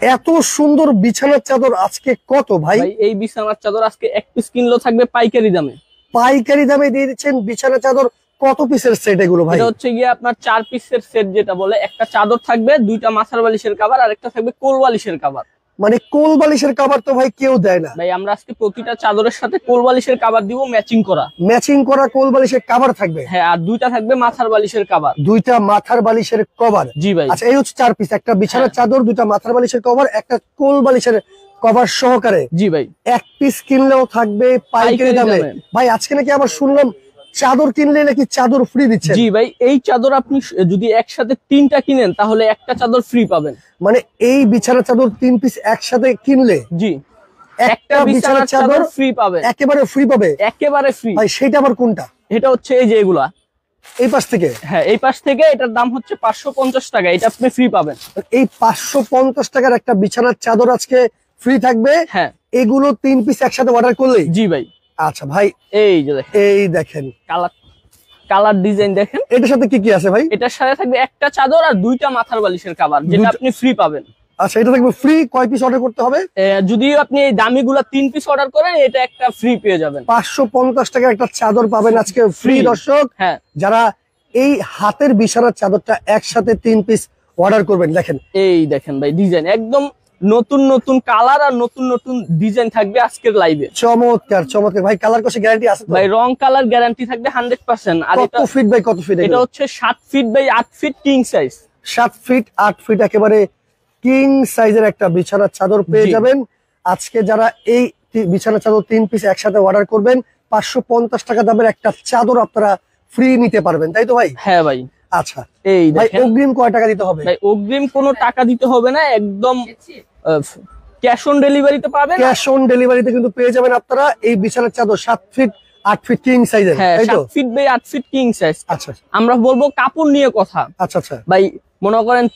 এত সুন্দর বিছানার চাদর আজকে কত ভাই? এই বিছানার চাদর আজকে এক পিস কিনলেও থাকবে পাইকারি দামে। পাইকারি দামে দিয়ে দিচ্ছেন বিছানার চাদর। কত পিসের সেট এগুলো ভাই? এটা হচ্ছে গিয়ে আপনার 4 পিসের সেট, যেটা বলে একটা চাদর থাকবে, 2টা মাথার বালিশের কভার আর একটা থাকবে কোল বালিশের কভার। মানে কোল বালিশের কভার তো ভাই কেউ দেয় না ভাই। আমরা আজকে প্রতিটা চাদরের সাথে কোল বালিশের কভার দিব, ম্যাচিং করা কোল বালিশের কভার থাকবে। হ্যাঁ, আর 2টা থাকবে মাথার বালিশের কভার। 2টা মাথার বালিশের কভার। জি ভাই। আচ্ছা, এই হচ্ছে 4 পিস, একটা বিছানার চাদর, 2টা মাথার বালিশের কভার, একটা কোল বালিশের কভার সহকারে। জি ভাই। এক পিস কিনলেও থাকবে পাইকারি দামে। ভাই আজকে নাকি আবার শুনলাম চাদর কিনলে নাকি চাদর ফ্রি দিচ্ছে। জি ভাই, এই চাদর আপনি যদি একসাথে 3টা কিনেন তাহলে একটা চাদর ফ্রি পাবেন। মানে এই বিছানার চাদর 3 পিস একসাথে কিনলে জি একটা বিছানার চাদর ফ্রি পাবেন, একেবারে ফ্রি পাবে, একেবারে ফ্রি। ভাই সেটা আবার কোনটা? এটা হচ্ছে এই যে এগুলা এই পাশ থেকে। হ্যাঁ, এই পাশ থেকে। এটার দাম হচ্ছে 550 টাকা, এটা আপনি ফ্রি পাবেন। এই 550 টাকার একটা বিছানার চাদর আজকে ফ্রি থাকবে। হ্যাঁ, এগুলো 3 পিস একসাথে অর্ডার করলেই। জি ভাই। আচ্ছা ভাই, এই যে দেখেন, এই দেখেন কালার ডিজাইন দেখেন। এটার সাথে কি কি আছে ভাই? এটার সাথে থাকবে একটা চাদর আর 2টা মাথার বালিশের কভার, যেটা আপনি ফ্রি পাবেন। আচ্ছা, এটা থাকবে ফ্রি। কয় পিস অর্ডার করতে হবে? যদি আপনি এই দামিগুলা 3 পিস অর্ডার করেন, এটা একটা ফ্রি পেয়ে যাবেন। 550 টাকা একটা চাদর পাবেন আজকে ফ্রি দর্শক। হ্যাঁ, যারা এই হাতের বিছানার চাদরটা একসাথে 3 পিস অর্ডার করবেন। দেখেন, এই দেখেন ভাই, ডিজাইন একদম নতুন নতুন কালার আর নতুন নতুন ডিজাইন থাকবে আজকের লাইভে। চমৎকার চমৎকার ভাই। কালার কোশে গ্যারান্টি আছে তো ভাই? রং কালার গ্যারান্টি থাকবে 100%। আর কত ফিট বাই কত ফিট? এটা হচ্ছে 7 feet by 8 feet king size. 7 feet 8 feet একেবারে কিং সাইজের একটা বিছানার চাদর পেয়ে যাবেন আজকে। যারা এই বিছানার চাদর 3 পিস একসাথে অর্ডার করবেন, 550 টাকা দামের একটা চাদর আপনারা ফ্রি নিতে পারবেন, তাই তো ভাই? হ্যাঁ ভাই। আচ্ছা, এই ভাই দেখেন, অগ্রিম কয় টাকা দিতে হবে? ভাই অগ্রিম কোনো টাকা দিতে হবে না, একদম ক্যাশ অন ডেলিভারিতে পাবেন। ক্যাশ অন ডেলিভারিতে কিন্তু পেয়ে যাবেন আপনারা এই বিছানার চাদর 7 ফিট 8 ফিট কিং সাইজের, তাই তো? 7 feet by 8 feet king size. আচ্ছা, আমরা বলবো কাপড় নিয়ে কথা। আচ্ছা আচ্ছা ভাই, মনে করেন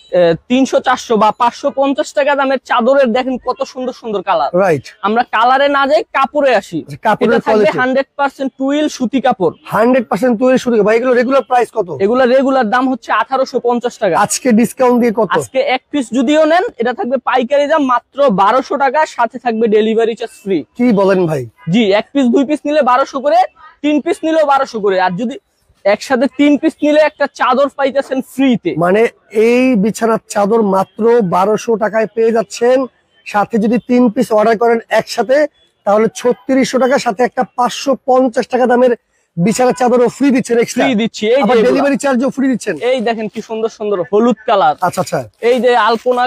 300 400 বা 550 টাকা দামের চাদরের দেখেন কত সুন্দর সুন্দর কালার। রাইট, আমরা কালারে না যাই, কাপড়ে আসি। কাপড়ের থাকবে 100% টুইল সুতি কাপড়। 100% তৈরি শুরু। ভাই এগুলো রেগুলার প্রাইস কত? এগুলা রেগুলার দাম হচ্ছে 1850 টাকা। আজকে ডিসকাউন্ট দিয়ে কত? আজকে এক পিস যদিও নেন, এটা থাকবে পাইকারি দাম মাত্র 1200 টাকা, সাথে থাকবে ডেলিভারি চার্জ ফ্রি। কি বলেন ভাই? জি, এক পিস 2 পিস নিলে 1200 করে, 3 পিস নিলেও 1200 করে, আর যদি একসাথে 3 পিস নিলে একটা চাদর পাইতেছেন ফ্রিতে। মানে এই বিছানার চাদর মাত্র 1200 টাকায় পেয়ে যাচ্ছেন। সাথে যদি 3 পিস অর্ডার করেন একসাথে, তাহলে 3600 টাকা, সাথে একটা 550 টাকা দামের বিছানার চাদরও ফ্রি দিচ্ছেন। ফ্রি দিচ্ছি। এই যে ডেলিভারি চার্জও ফ্রি দিচ্ছেন। এই দেখেন কি সুন্দর সুন্দর হলুদ কালার। আচ্ছা আচ্ছা, এই যে আলপনা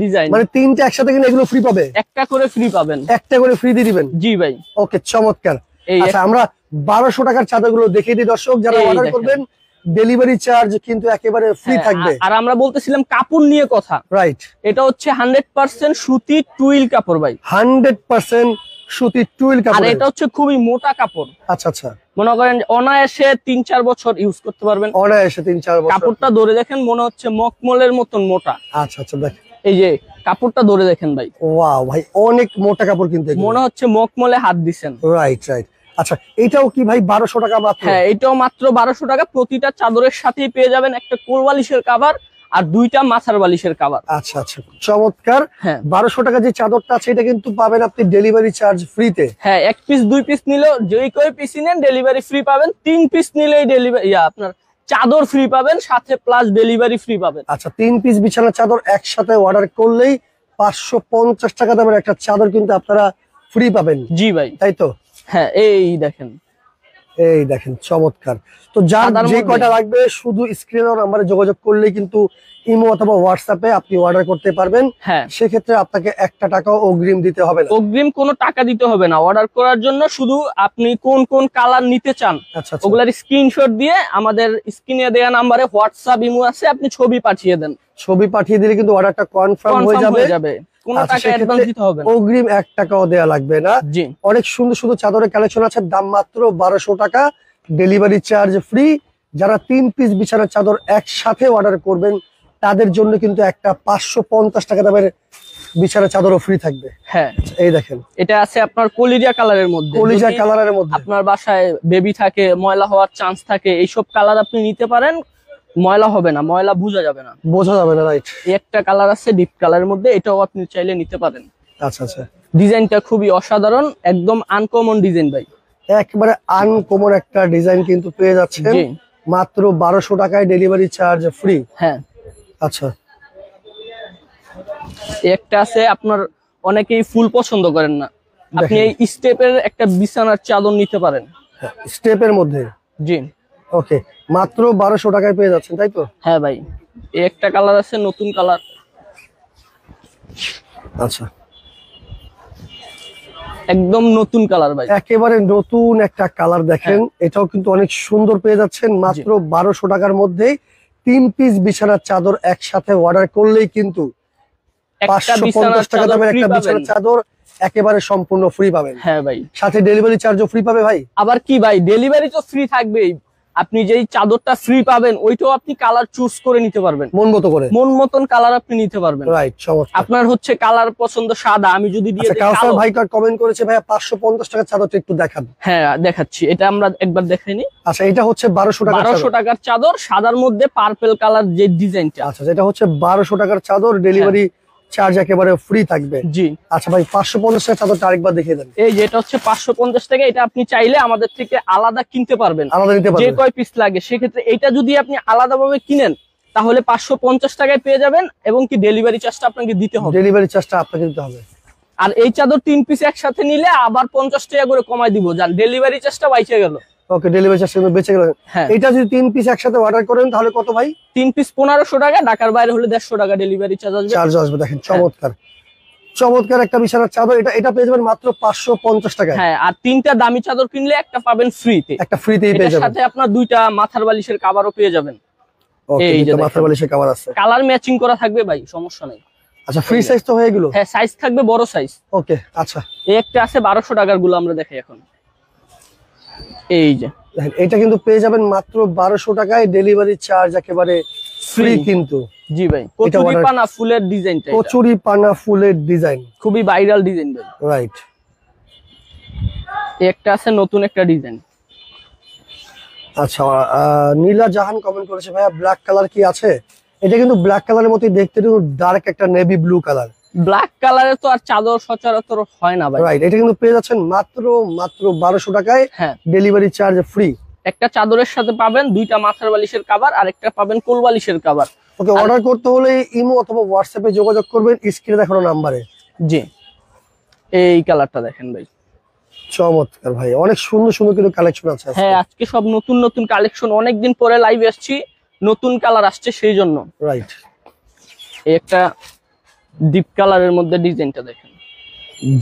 ডিজাইন, মানে 3টা একসাথে কিনে এগুলো ফ্রি পাবে? একটা করে ফ্রি পাবেন। একটা করে ফ্রি দিয়ে দিবেন? জি ভাই। ওকে, চমৎকার। আচ্ছা, আমরা 1200 টাকার চাদরগুলো দেখিয়ে দিই দর্শক। যারা অর্ডার করবেন ডেলিভারি চার্জ কিন্তু একেবারে ফ্রি থাকবে। আর আমরা বলতেছিলাম কাপড় নিয়ে কথা। রাইট, এটা হচ্ছে 100% সুতি টুইল কাপড় ভাই। 100% সুতি টুইল কাপড়। আর এটা হচ্ছে খুবই মোটা কাপড়। আচ্ছা আচ্ছা, মনে করেন অনায়াসে 3-4 বছর ইউজ করতে পারবেন। অনায়াসে 3-4 বছর। কাপড়টা ধরে দেখেন, মনে হচ্ছে মকমলের মতন মোটা। আচ্ছা আচ্ছা, দেখেন এই যে কাপড়টা ধরে দেখেন ভাই। ওয়াও ভাই, অনেক মোটা কাপড় কিন্তু মনে হচ্ছে মকমলে হাত দিছেন। Right right. আচ্ছা, এটাও কি ভাই 1200 টাকা মাত্র? হ্যাঁ, এটাও মাত্র 1200 টাকা। প্রতিটা চাদরের সাথেই পেয়ে যাবেন একটা কোল বালিশের কভার আর 2টা মাথার বালিশের কভার। আচ্ছা আচ্ছা, চমৎকার। হ্যাঁ, 1200 টাকা যে চাদরটা আছে এটা কিন্তু পাবেন আপনি ডেলিভারি চার্জ ফ্রিতে। হ্যাঁ, এক পিস 2 পিস নিলেও, যেই কয় পিস নেন ডেলিভারি ফ্রি পাবেন। 3 পিস নিলেই ডেলিভারি আপনার চাদর ফ্রি পাবেন, সাথে প্লাস ডেলিভারি ফ্রি পাবেন। আচ্ছা, 3 পিস বিছানার চাদর একসাথে অর্ডার করলেই 550 টাকা দামের একটা চাদর কিন্তু আপনারা ফ্রি পাবেন। জি ভাই, তাই তো? হ্যাঁ, এই দেখেন, এই দেখেন, চমৎকার। তো যার যে কয়টা লাগবে শুধু স্ক্রিনের নাম্বারে যোগাযোগ করলেই কিন্তু ইমো অথবা হোয়াটসঅ্যাপে আপনি অর্ডার করতে পারবেন। হ্যাঁ, সেক্ষেত্রে আপনাকে 1 টাকাও অগ্রিম দিতে হবে না। অগ্রিম কোনো টাকা দিতে হবে না। অর্ডার করার জন্য শুধু আপনি কোন কোন কালার নিতে চান ওগুলার স্ক্রিনশট দিয়ে আমাদের স্ক্রিনে দেওয়া নাম্বারে হোয়াটসঅ্যাপ ইমো আছে, আপনি ছবি পাঠিয়ে দেন। ছবি পাঠিয়ে দিলে কিন্তু অর্ডারটা কনফার্ম হয়ে যাবে। কোনো টাকা অ্যাডভান্স দিতে হবে না, অগ্রিম 1 টাকাও দেয়া লাগবে না। জি। অনেক সুন্দর সুন্দর চাদরের কালেকশন আছে, দাম মাত্র 1200 টাকা, ডেলিভারি চার্জ ফ্রি। যারা 3 পিস বিছানার চাদর একসাথে অর্ডার করবেন তাদের জন্য কিন্তু একটা 550 টাকা দামের বিছানার চাদরও ফ্রি থাকবে। হ্যাঁ, এই দেখেন, এটা আছে আপনার কলিজা কালারের মধ্যে। কলিজা কালারের মধ্যে আপনার বাসায় বেবি থাকে, ময়লা হওয়ার চান্স থাকে, এইসব কালার আপনি নিতে পারেন। ময়লা হবে না, ময়লা বোঝা যাবে না। বোঝা যাবে না, রাইট। একটা কালার আছে ডিপ কালারের মধ্যে, এটাও আপনি চাইলে নিতে পারেন। আচ্ছা আচ্ছা, ডিজাইনটা খুবই অসাধারণ, একদম আনকমন ডিজাইন ভাই, একেবারে আনকমন একটা ডিজাইন কিন্তু পেয়ে যাচ্ছেন জি মাত্র 1200 টাকায়, ডেলিভারি চার্জ ফ্রি। হ্যাঁ। আচ্ছা, একটা আছে আপনার অনেকেই ফুল পছন্দ করেন না, আপনি দেখেন। এই স্টেপের একটা বিছানার চাদর নিতে পারেন। স্টেপের মধ্যে, জি ওকে, মাত্র 1200 টাকায় পেয়ে যাচ্ছেন, তাই তো? হ্যাঁ ভাই, এই একটা কালার আছে নতুন কালার। আচ্ছা, একদম নতুন কালার ভাই, একেবারে নতুন একটা কালার দেখেন, এটাও কিন্তু অনেক সুন্দর পেয়ে যাচ্ছেন মাত্র 1200 টাকার মধ্যে। 3 পিস বিছানার চাদর একসাথে অর্ডার করলেই কিন্তু একটা বিছানার 550 টাকা চাদর দামের ফ্রি একটা পাবেন। বিছানার চাদর একেবারে সম্পূর্ণ ফ্রি পাবেন। হ্যাঁ ভাই, সাথে ডেলিভারি চার্জও ফ্রি পাবে ভাই। আবার কি ভাই, ডেলিভারি তো ফ্রি থাকবেই, আপনি যেই চাদরটা ফ্রি পাবেন ওইটাও আপনি কালার চুজ করে নিতে পারবেন, মন মতো করে, মন মতন কালার আপনি নিতে পারবেন। রাইট, চমৎকার। আপনার হচ্ছে কালার পছন্দ সাদা, আমি যদি দিয়ে আচ্ছা, দিই কাউসার কালো। ভাই কমেন্ট করেছে ভাই 550 টাকার চাদরটা একটু দেখান। হ্যাঁ দেখাচ্ছি, এটা আমরা একবার দেখাইনি। আচ্ছা, এটা হচ্ছে 1200 টাকার 1200 চাদর। টাকার চাদর, সাদার মধ্যে পার্পল কালার যে ডিজাইনটা। আচ্ছা, যেটা হচ্ছে 1200 টাকার চাদর, ডেলিভারি চার্জ একেবারে ফ্রি থাকবে। জি, আচ্ছা ভাই, 550 টাকার চাদরটা আরেকবার দেখিয়ে দেন। এই যে এটা হচ্ছে 550 টাকা, এটা আপনি চাইলে আমাদের থেকে আলাদা কিনতে পারবেন, আলাদা নিতে যে পারবেন। কয় পিস লাগে। সেক্ষেত্রে এটা যদি আপনি আলাদাভাবে কিনেন তাহলে 550 টাকায় পেয়ে যাবেন, এবং কি ডেলিভারি চার্জটা আপনাকে দিতে হবে। ডেলিভারি চার্জটা আপনাকে দিতে হবে। আর এই চাদর 3 পিস একসাথে নিলে আবার 50 টাকা করে কমাই দিব, যান ডেলিভারি চার্জটা বাইচে গেল। ওকে, ডেলিভারি চার্জ কিন্তু বেঁচে গেল। হ্যাঁ, এটা যদি 3 পিস একসাথে অর্ডার করেন তাহলে কত ভাই? 3 পিস 1500 টাকা, ঢাকার বাইরে হলে 150 টাকা ডেলিভারি চার্জ আসবে। চার্জ আসবে। দেখেন, চমৎকার চমৎকার একটা বিছানার চাদর, এটা পেয়ে যাবেন মাত্র 550 টাকায়। হ্যাঁ, আর 3টা দামি চাদর কিনলে একটা পাবেন ফ্রিতে, একটা ফ্রিতেই পেয়ে এটার যাবেন। সাথে আপনার 2টা মাথার বালিশের কভারও পেয়ে যাবেন। ওকে, এই যে এটা মাথার বালিশের কভার আছে। কালার ম্যাচিং করা থাকবে ভাই, সমস্যা নেই। আচ্ছা, ফ্রি সাইজ তো হয়ে গেল। হ্যাঁ, সাইজ থাকবে বড় সাইজ। ওকে, আচ্ছা, এই একটা আছে 1200 টাকার গুলো আমরা দেখাই এখন। এই যে দেখেন, এটা কিন্তু পেয়ে যাবেন মাত্র 1200 টাকায়, ডেলিভারি চার্জ একেবারে ফ্রি কিন্তু। জি ভাই, কচুরি পানা ফুলের ডিজাইনটা, কচুরি পানা ফুলের ডিজাইন, খুবই ভাইরাল ডিজাইন ভাই, রাইট। এই একটা আছে নতুন একটা ডিজাইন। আচ্ছা, নীলা জাহান কমেন্ট করেছে ভাইয়া ব্ল্যাক কালার কি আছে? এটা কিন্তু ব্ল্যাক কালারের মতোই দেখতে, কিন্তু ডার্ক একটা নেভি ব্লু কালার। ব্ল্যাক কালারের তো আর চাদর সচরাচর হয় না ভাই, রাইট। এটা কিন্তু পেয়ে যাচ্ছেন মাত্র 1200 টাকায়, হ্যাঁ, ডেলিভারি চার্জ ফ্রি। একটা চাদরের সাথে পাবেন 2টা মাথার বালিশের কভার, আর একটা পাবেন কোল বালিশের কভার। ওকে, অর্ডার করতে হলে ইমো অথবা হোয়াটসঅ্যাপে যোগাযোগ করবেন স্ক্রিনে দেখানো নাম্বারে। জি, এই কালারটা দেখেন ভাই, চমৎকার ভাই, অনেক সুন্দর সুন্দর কিন্তু কালেকশন আছে আজকে। হ্যাঁ আজকে সব নতুন নতুন কালেকশন, অনেকদিন পরে লাইভে আসছি, নতুন কালার আসছে সেই জন্য। রাইট। এই একটা ডিপ কালারের মধ্যে ডিজাইনটা দেখেন,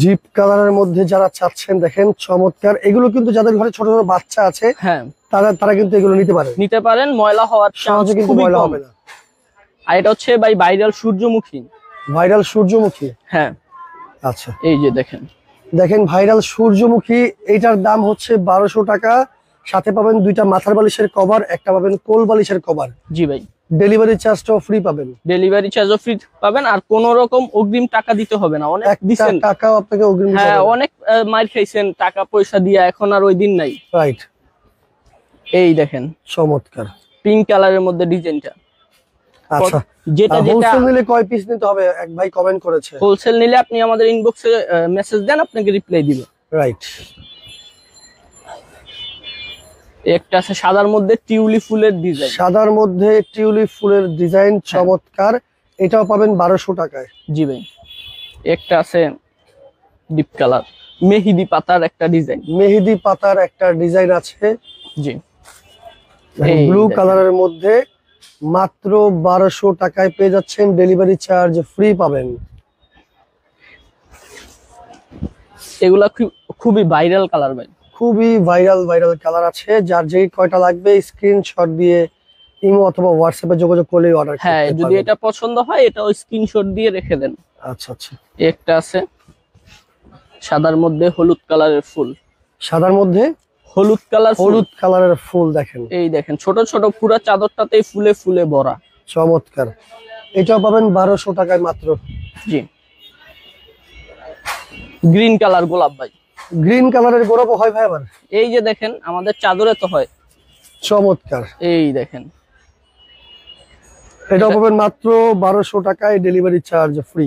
ডিপ কালারের মধ্যে যারা চাচ্ছেন দেখেন চমৎকার, এগুলো কিন্তু যাদের ঘরে ছোট ছোট বাচ্চা আছে হ্যাঁ তারা কিন্তু এগুলো নিতে পারে, নিতে পারেন, ময়লা হওয়ার চান্স সহজে কিন্তু খুবই ময়লা কম। হবে না। আর এটা হচ্ছে ভাই ভাইরাল সূর্যমুখী। ভাইরাল সূর্যমুখী, হ্যাঁ আচ্ছা, এই যে দেখেন, দেখেন ভাইরাল সূর্যমুখী, এইটার দাম হচ্ছে 1200 টাকা, সাথে পাবেন 2টা মাথার বালিশের কভার, একটা পাবেন কোল বালিশের কভার। জি ভাই, ডেলিভারি চার্জটাও ফ্রি পাবেন। ডেলিভারি চার্জও ফ্রি পাবেন, আর কোন রকম অগ্রিম টাকা দিতে হবে না। অনেক দিছেন টাকাও আপনাকে অগ্রিম দিতে হ্যাঁ, হবে না। অনেক মাইর খাইছেন টাকা পয়সা দিয়া, এখন আর ওই দিন নাই। রাইট। এই দেখেন চমৎকার পিঙ্ক কালারের মধ্যে ডিজাইনটা। আচ্ছা, যেটা হোলসেল নিলে কয় পিস নিতে হবে এক ভাই কমেন্ট করেছে। হোলসেল নিলে আপনি আমাদের ইনবক্সে মেসেজ দেন, আপনাকে রিপ্লাই দিব। রাইট। একটা আছে সাদার মধ্যে টিউলি ফুলের ডিজাইন, সাদার মধ্যে টিউলিপ ফুলের ডিজাইন, চমৎকার, এটাও পাবেন 1200 টাকায়। জি ভাই, একটা আছে ডিপ কালার মেহেদি পাতার একটা ডিজাইন, মেহেদি পাতার একটা ডিজাইন আছে। জি, ব্লু কালারের মধ্যে মাত্র 1200 টাকায় পেয়ে যাচ্ছেন, ডেলিভারি চার্জ ফ্রি পাবেন। এগুলা খুবই ভাইরাল কালার ভাই, খুবই ভাইরাল কালার আছে, যার যে কয়টা লাগবে স্ক্রিনশট দিয়ে ইমো অথবা হোয়াটসঅ্যাপে যোগাযোগ করলেই অর্ডার হ্যাঁ করতে যদি পারবেন। এটা পছন্দ হয় এটাও স্ক্রিনশট দিয়ে রেখে দেন। আচ্ছা আচ্ছা, একটা আছে সাদার মধ্যে হলুদ কালারের ফুল, সাদার মধ্যে হলুদ কালার, হলুদ কালারের ফুল দেখেন, এই দেখেন ছোট ছোট পুরা চাদরটাতেই ফুলে ফুলে ভরা, চমৎকার, এটাও পাবেন 1200 টাকায় মাত্র। জি, গ্রিন কালার গোলাপ ভাই, গ্রিন কালারের গোলাপ হয় ভাই আবার, এই যে দেখেন আমাদের চাদরে তো হয়, চমৎকার, এই দেখেন এটাও পাবেন মাত্র 1200 টাকায়, ডেলিভারি চার্জ ফ্রি।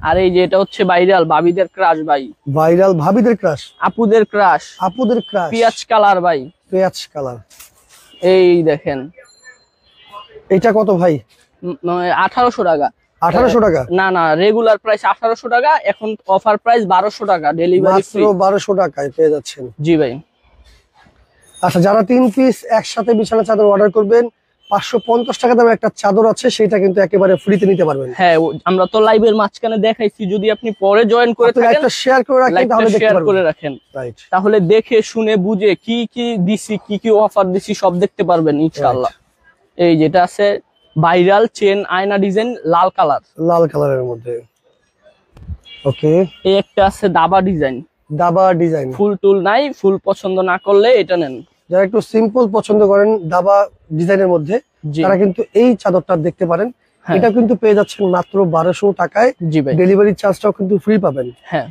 আর এই যে এটা হচ্ছে ভাইরাল ভাবিদের ক্রাশ ভাই, ভাইরাল ভাবিদের ক্রাশ, আপুদের ক্রাশ, আপুদের ক্রাশ, পিয়াজ কালার ভাই, পেঁয়াজ কালার। এই দেখেন এটা কত ভাই? 1800 টাকা। 1800 টাকা? না না, রেগুলার প্রাইস 1800 টাকা, এখন অফার প্রাইস 1200 টাকা, ডেলিভারি মাত্র ফ্রি। 1200 টাকায় পেয়ে যাচ্ছেন। জি ভাই। আচ্ছা, যারা 3 পিস একসাথে বিছানা চাদর অর্ডার করবেন, 550 টাকা দামের একটা চাদর আছে, সেটা কিন্তু একেবারে ফ্রিতে নিতে পারবেন। হ্যাঁ, আমরা তো লাইভের মাঝখানে দেখাইছি, যদি আপনি পরে জয়েন করে থাকেন, লাইভটা শেয়ার করে রাখেন, লাইভটা তাহলে দেখতে শেয়ার পারবেন। করে রাখেন, রাইট। তাহলে দেখে শুনে বুঝে কি কি দিছি, কি কি অফার দিছি সব দেখতে পারবেন ইনশাআল্লাহ। এই যেটা আছে ভাইরাল চেন আয়না ডিজাইন, লাল কালার, লাল কালারের মধ্যে। ওকে। এই একটা আছে দাবা ডিজাইন, দাবা ডিজাইন। ফুল টুল নাই, ফুল পছন্দ না করলে এটা নেন। যারা একটু সিম্পল পছন্দ করেন দাবা ডিজাইনের মধ্যে, জি তারা কিন্তু এই চাদরটা দেখতে পারেন। হ্যাঁ। এটা কিন্তু পেয়ে যাচ্ছেন মাত্র 1200 টাকায়। জি ভাই। ডেলিভারি চার্জটাও কিন্তু ফ্রি পাবেন। হ্যাঁ।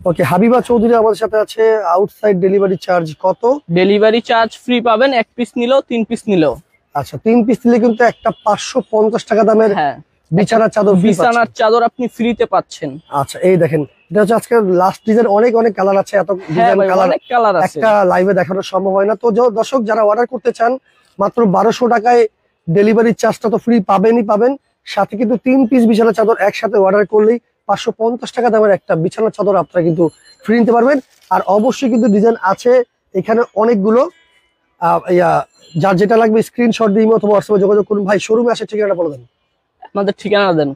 ওকে, হাবিবা চৌধুরী আমাদের সাথে আছে। আউটসাইড ডেলিভারি চার্জ কত? ডেলিভারি চার্জ ফ্রি পাবেন, 1 পিস নিলেও 3 পিস নিলেও। আচ্ছা, 3 পিস নিলে কিন্তু একটা 550 টাকা দামের হ্যাঁ, বিছানার চাদর free বিছানার পাচ্ছেন। চাদর আপনি ফ্রিতে পাচ্ছেন। আচ্ছা, এই দেখেন, এটা হচ্ছে আজকে লাস্ট ডিজাইন। অনেক অনেক কালার আছে, এত হ্যাঁ ডিজাইন ভাই, কালার অনেক কালার আছে। একটা লাইভে দেখানো সম্ভব হয় না। তো দর্শক, যারা অর্ডার করতে চান, মাত্র 1200 টাকায় ডেলিভারি চার্জটা তো ফ্রি পাবেনই পাবেন, সাথে কিন্তু 3 পিস বিছানার চাদর একসাথে অর্ডার করলেই 550 টাকা দামের একটা বিছানার চাদর আপনারা কিন্তু ফ্রি নিতে পারবেন। আর অবশ্যই কিন্তু ডিজাইন আছে এখানে অনেকগুলো। যার যেটা লাগবে স্ক্রিনশট দিয়ে অথবা হোয়াটসঅ্যাপে যোগাযোগ করুন। ভাই, শোরুমে আসে ঠিকানাটা বলে দেন। আমাদের ঠিকানা দেন।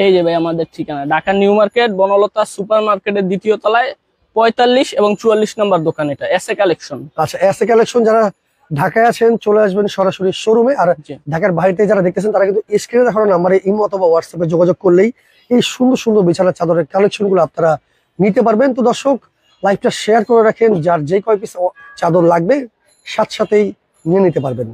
এই যে ভাই আমাদের ঠিকানা Dhaka new market, Banalata super মার্কেটের 2য় তলায় 45 এবং 44 নম্বর দোকান, এটা এসএ কালেকশন। আচ্ছা, এসএ কালেকশন। যারা ঢাকায় আছেন চলে আসবেন সরাসরি শোরুমে, আর ঢাকার বাইরে যারা দেখতেছেন তারা কিন্তু স্ক্রিনে দেখানো নাম্বারে ইমো অথবা হোয়াটসঅ্যাপে যোগাযোগ করলেই এই সুন্দর সুন্দর বিছানার চাদরের কালেকশনগুলো আপনারা নিতে পারবেন। তো দর্শক, লাইভটা শেয়ার করে রাখেন, যার যে কয় পিস চাদর লাগবে সাথে সাথেই নিয়ে নিতে পারবেন।